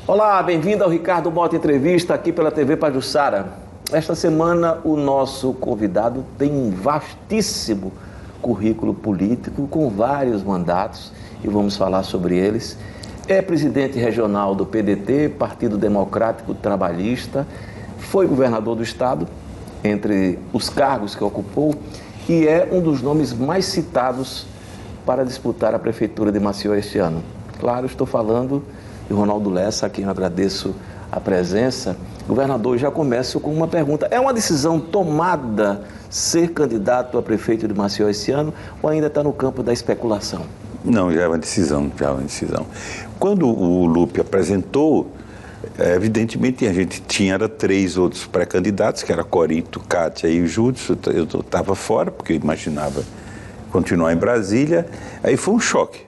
Olá, bem-vindo ao Ricardo Mota Entrevista aqui pela TV Pajuçara. Esta semana o nosso convidado tem um vastíssimo currículo político com vários mandatos e vamos falar sobre eles. É presidente regional do PDT, Partido Democrático Trabalhista, foi governador do estado, entre os cargos que ocupou, e é um dos nomes mais citados para disputar a prefeitura de Maceió este ano. Claro, estou falando de Ronaldo Lessa, a quem eu agradeço a presença. Governador, já começo com uma pergunta. É uma decisão tomada ser candidato a prefeito de Maceió esse ano ou ainda está no campo da especulação? Não, já é uma decisão, Quando o Lupe apresentou, evidentemente a gente tinha 3 outros pré-candidatos, que era Corito, Kátia e o Júdice. Eu estava fora, porque eu imaginava continuar em Brasília. Aí foi um choque.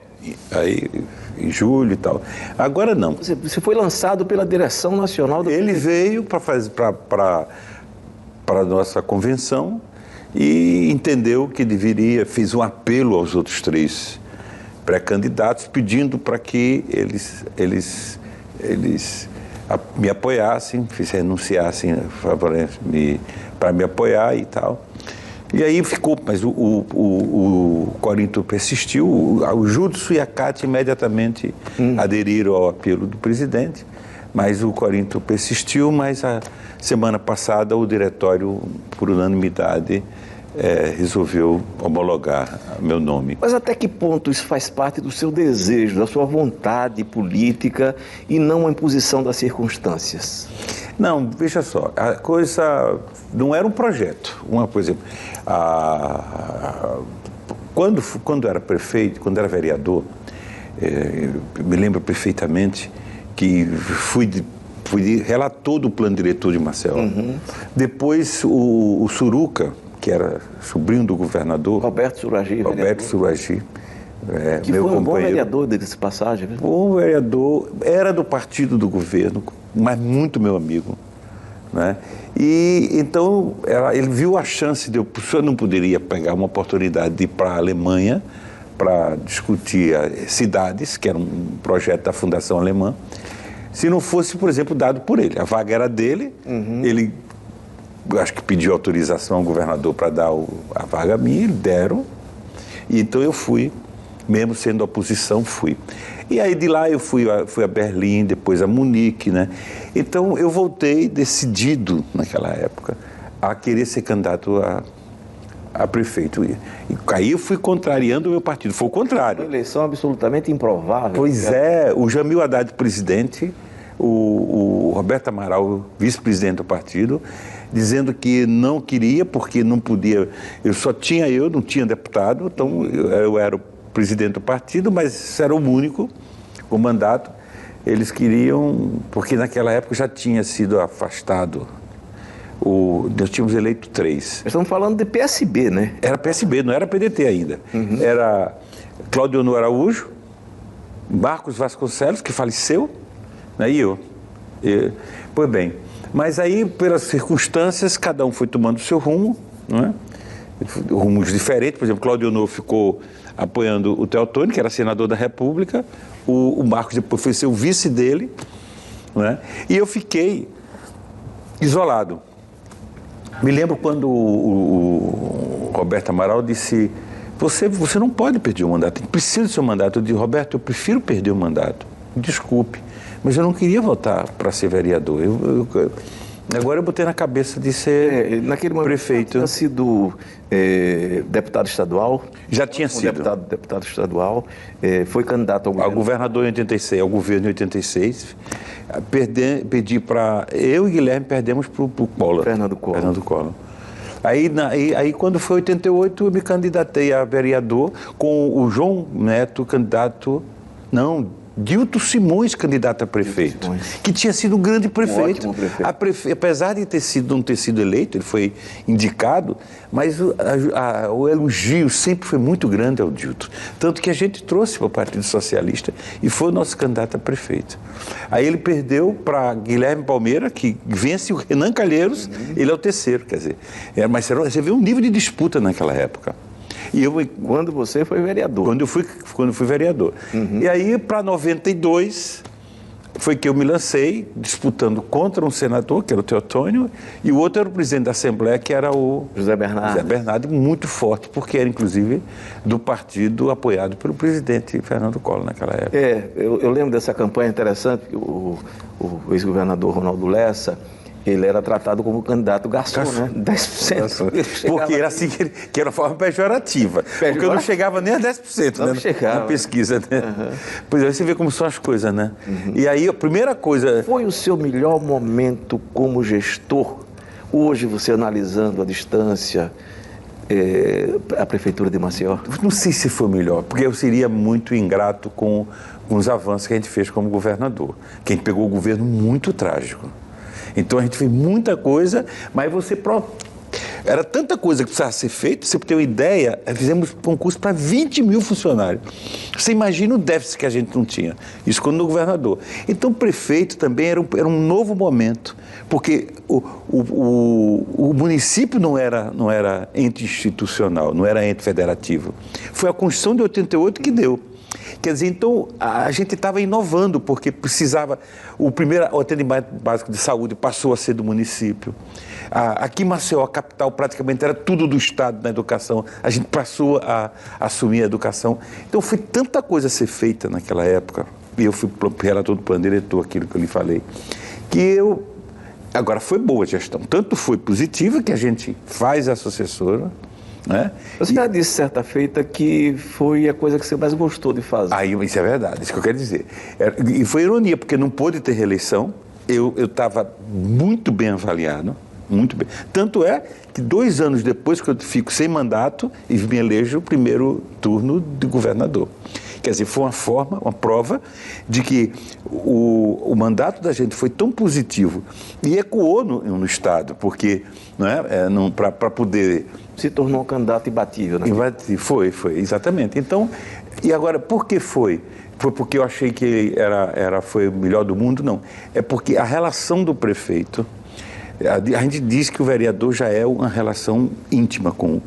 Aí, em julho e tal. Agora não. Você foi lançado pela direção nacional do... Ele veio para a nossa convenção e entendeu que deveria, fez um apelo aos outros 3 pré-candidatos, pedindo para que eles me apoiassem, renunciassem para me apoiar e tal. E aí ficou, mas o Corinto persistiu, o Júdice e a Cátia imediatamente aderiram ao apelo do presidente, mas o Corinto persistiu, mas a semana passada o diretório, por unanimidade, resolveu homologar meu nome. Mas até que ponto isso faz parte do seu desejo, da sua vontade política e não a imposição das circunstâncias? Não, veja só, a coisa não era um projeto. Por exemplo, quando era prefeito, quando era vereador, me lembro perfeitamente que fui relator do plano diretor de Maceió. Depois o Suruca, que era sobrinho do governador... Roberto Suragi. Que meu foi um bom companheiro. vereador, diga-se de passagem. Né? Bom vereador, era do partido do governo, mas muito meu amigo. Né? E então ele viu a chance de o senhor não poderia pegar uma oportunidade de ir para a Alemanha para discutir cidades, que era um projeto da Fundação Alemã, se não fosse, por exemplo, dado por ele. A vaga era dele, ele acho que pediu autorização ao governador para dar a vaga a mim, deram, e então eu fui, mesmo sendo oposição, fui. E aí de lá eu fui a Berlim, depois a Munique, né? Então eu voltei decidido naquela época a querer ser candidato a prefeito. E aí eu fui contrariando o meu partido, foi o contrário. Uma eleição absolutamente improvável. Pois é, o Jamil Haddad, presidente, o Roberto Amaral, vice-presidente do partido, dizendo que não queria, porque não podia, não tinha deputado, então eu era o presidente do partido, mas era o único com mandato. Eles queriam, porque naquela época já tinha sido afastado, nós tínhamos eleito 3. Estamos falando de PSB, né? Era PSB, não era PDT ainda. Era Cláudio Honor Araújo, Marcos Vasconcelos, que faleceu, né, e eu. Pois bem, mas aí, pelas circunstâncias, cada um foi tomando o seu rumo, não é? Rumos diferentes. Por exemplo, Cláudio Honor ficou apoiando o Teotônio, que era senador da República, o Marcos depois foi ser o vice dele, né? E eu fiquei isolado. Me lembro quando o Roberto Amaral disse: você não pode perder o mandato, precisa do seu mandato. Eu disse: Roberto, eu prefiro perder o mandato, desculpe, mas eu não queria voltar para ser vereador. Agora eu botei na cabeça de ser naquele momento prefeito. Tinha sido deputado estadual? Já tinha sido. Deputado estadual, foi candidato ao governo. Ao governador em 86, ao governo em 86. Pedi para... Eu e Guilherme perdemos para o Collor. Fernando Collor. Aí, quando foi 88, eu me candidatei a vereador com o João Neto, candidato... Não, Dilto Simões, candidato a prefeito, que tinha sido um grande prefeito. Um ótimo prefeito. Apesar de não ter sido eleito, ele foi indicado, mas o elogio sempre foi muito grande ao Dilto. Tanto que a gente trouxe para o Partido Socialista e foi o nosso candidato a prefeito. Aí ele perdeu para Guilherme Palmeira, que vence o Renan Calheiros, ele é o terceiro, quer dizer. Mas você vê um nível de disputa naquela época. Quando você foi vereador. Quando eu fui vereador. E aí, para 92, foi que eu me lancei disputando contra um senador, que era o Teotônio, e o outro era o presidente da Assembleia, que era o José Bernardo. José Bernardo, muito forte, porque era, inclusive, do partido apoiado pelo presidente Fernando Collor naquela época. Eu lembro dessa campanha interessante, que o ex-governador Ronaldo Lessa, ele era tratado como candidato garçom, né? 10%. Porque era assim que era uma forma pejorativa. Porque eu não chegava nem a 10%, não né? chegava. Na pesquisa, né? Pois aí você vê como são as coisas, né? E aí a primeira coisa... Foi o seu melhor momento como gestor? Hoje, você analisando a distância, a Prefeitura de Maceió? Não sei se foi o melhor, porque eu seria muito ingrato com os avanços que a gente fez como governador. Que a gente pegou o governo muito trágico. Então a gente fez muita coisa, mas era tanta coisa que precisava ser feita. Você ter uma ideia, fizemos concurso para 20 mil funcionários. Você imagina o déficit que a gente não tinha. Isso quando no governador. Então o prefeito também era um novo momento, porque o município não era ente institucional, não era ente federativo. Foi a Constituição de 88 que deu. Quer dizer, então, a gente estava inovando, porque precisava... O atendimento básico de saúde passou a ser do município. Aqui em Maceió, a capital, praticamente era tudo do Estado na educação. A gente passou a assumir a educação. Então, foi tanta coisa a ser feita naquela época, e eu fui relator do plano diretor, aquilo que eu lhe falei, que eu... Agora, foi boa a gestão. Tanto foi positiva, que a gente faz a sucessora, né? Você já disse certa feita que foi a coisa que você mais gostou de fazer. Isso é verdade, isso que eu quero dizer. E foi ironia, porque não pôde ter reeleição, eu estava muito bem avaliado, muito bem. Tanto é que 2 anos depois que eu fico sem mandato, e me elejo o primeiro turno de governador. Quer dizer, foi uma prova de que o mandato da gente foi tão positivo e ecoou no Estado, porque para poder... Se tornou um candidato imbatível, né? Foi, exatamente. Então, e agora, por que foi? Foi porque eu achei que foi o melhor do mundo? Não. É porque a relação do prefeito... A gente diz que o vereador já é uma relação íntima com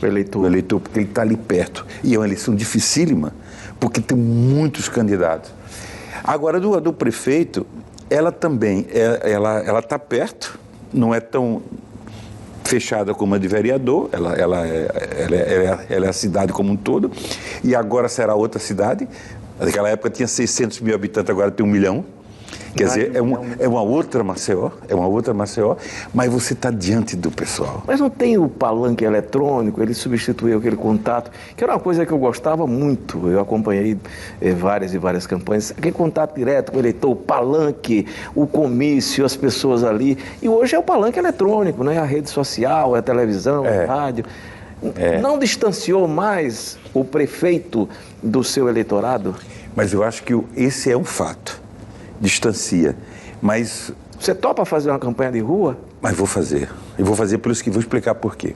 o eleitor, porque ele está ali perto. E é uma eleição dificílima, porque tem muitos candidatos. Agora, do prefeito, ela também, ela está perto, não é tão fechada como a de vereador, ela é a cidade como um todo, e agora será outra cidade. Naquela época tinha 600 mil habitantes, agora tem 1 milhão. Quer dizer, é uma outra Maceió, mas você está diante do pessoal. Mas não tem o palanque eletrônico, ele substituiu aquele contato, que era uma coisa que eu gostava muito. Eu acompanhei várias e várias campanhas, aquele contato direto com o eleitor, o palanque, o comício, as pessoas ali. E hoje é o palanque eletrônico, né? A rede social, a televisão, a rádio. Não distanciou mais o prefeito do seu eleitorado? Mas eu acho que esse é um fato. Distancia, mas... Você topa fazer uma campanha de rua? Mas vou fazer. Eu vou fazer por isso que vou explicar por quê.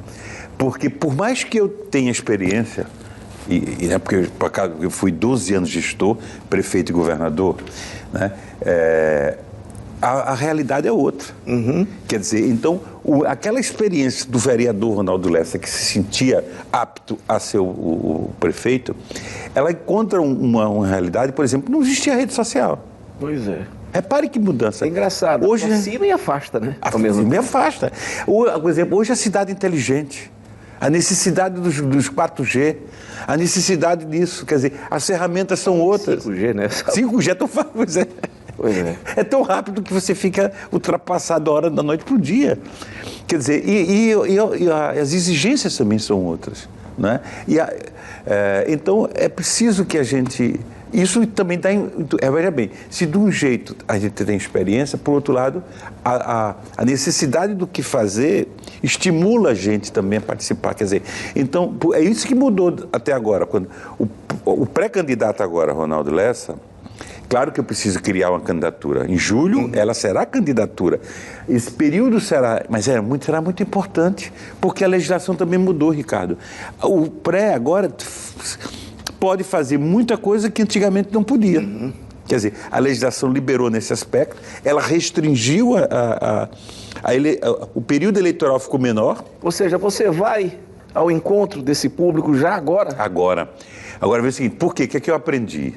Porque por mais que eu tenha experiência, porque por acaso eu fui 12 anos gestor, prefeito e governador, né? A realidade é outra. Quer dizer, então, aquela experiência do vereador Ronaldo Lessa, que se sentia apto a ser o prefeito, ela encontra uma realidade, por exemplo, não existia rede social. Pois é. Repare que mudança. É engraçado. Hoje, aproxima e afasta, né? Aproxima e afasta. Por exemplo, hoje a cidade inteligente, a necessidade dos 4G, a necessidade disso, quer dizer, as ferramentas são outras. 5G, né? 5G é tão fácil, Pois é. É tão rápido que você fica ultrapassado a hora da noite para o dia. Quer dizer, e as exigências também são outras, né? Então, é preciso que a gente... Isso também dá... Veja bem, se de um jeito a gente tem experiência, por outro lado, a necessidade do que fazer estimula a gente também a participar. Quer dizer, então, é isso que mudou até agora. Quando o pré-candidato agora, Ronaldo Lessa, claro que eu preciso criar uma candidatura. Em julho, ela será candidatura. Esse período será... Mas será muito importante, porque a legislação também mudou, Ricardo. O pré agora... pode fazer muita coisa que antigamente não podia. Quer dizer, a legislação liberou nesse aspecto, ela restringiu o período eleitoral ficou menor. Ou seja, você vai ao encontro desse público já agora? Agora, veja o seguinte, por quê? O que é que eu aprendi?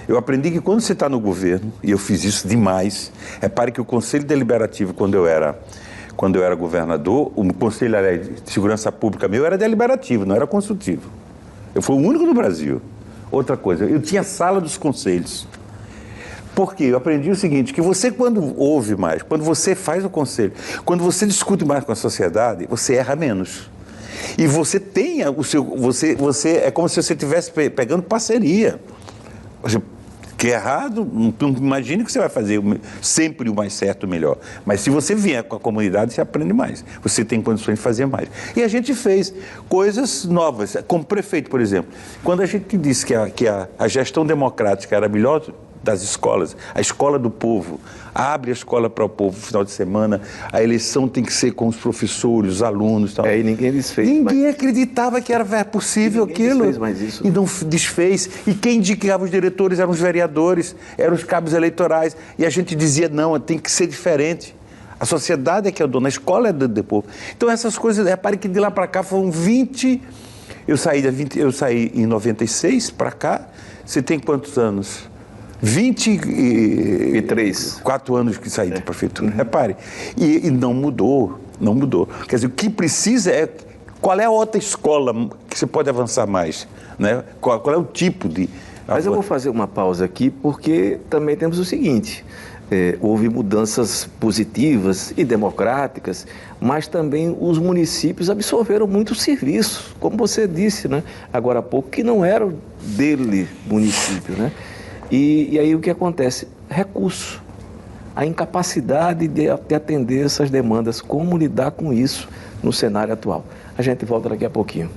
Eu aprendi que quando você está no governo, e eu fiz isso demais, repare que o Conselho Deliberativo, quando eu era governador, o Conselho de Segurança Pública meu era deliberativo, não era consultivo. Eu fui o único no Brasil. Outra coisa, eu tinha sala dos conselhos. Por quê? Eu aprendi o seguinte, que você quando ouve mais, quando você faz o conselho, quando você discute mais com a sociedade, você erra menos. E você tem o seu... Você é como se você estivesse pegando parceria. Que é errado, não imagine que você vai fazer sempre o mais certo, o melhor. Mas se você vier com a comunidade, você aprende mais. Você tem condições de fazer mais. E a gente fez coisas novas, como prefeito, por exemplo. Quando a gente disse que a gestão democrática era a melhor das escolas, a escola do povo, abre a escola para o povo no final de semana, a eleição tem que ser com os professores, os alunos. Tal. E ninguém desfez. Ninguém acreditava que era possível aquilo. Desfez mais isso. E não desfez. E quem indicava os diretores eram os vereadores, eram os cabos eleitorais. E a gente dizia, não, tem que ser diferente. A sociedade é que é o dono, a escola é do povo. Então essas coisas, repare que de lá para cá foram 20... Eu saí em 96 para cá. Você tem quantos anos? 23. 4 anos que saí da prefeitura, repare. E não mudou, não mudou. Quer dizer, o que precisa é qual é a outra escola que você pode avançar mais, né? Qual é o tipo de... Mas eu vou fazer uma pausa aqui porque também temos o seguinte, houve mudanças positivas e democráticas, mas também os municípios absorveram muito serviço, como você disse, né? Agora há pouco, que não era dele, município, né? E aí o que acontece? Recurso, a incapacidade de atender essas demandas, como lidar com isso no cenário atual. A gente volta daqui a pouquinho.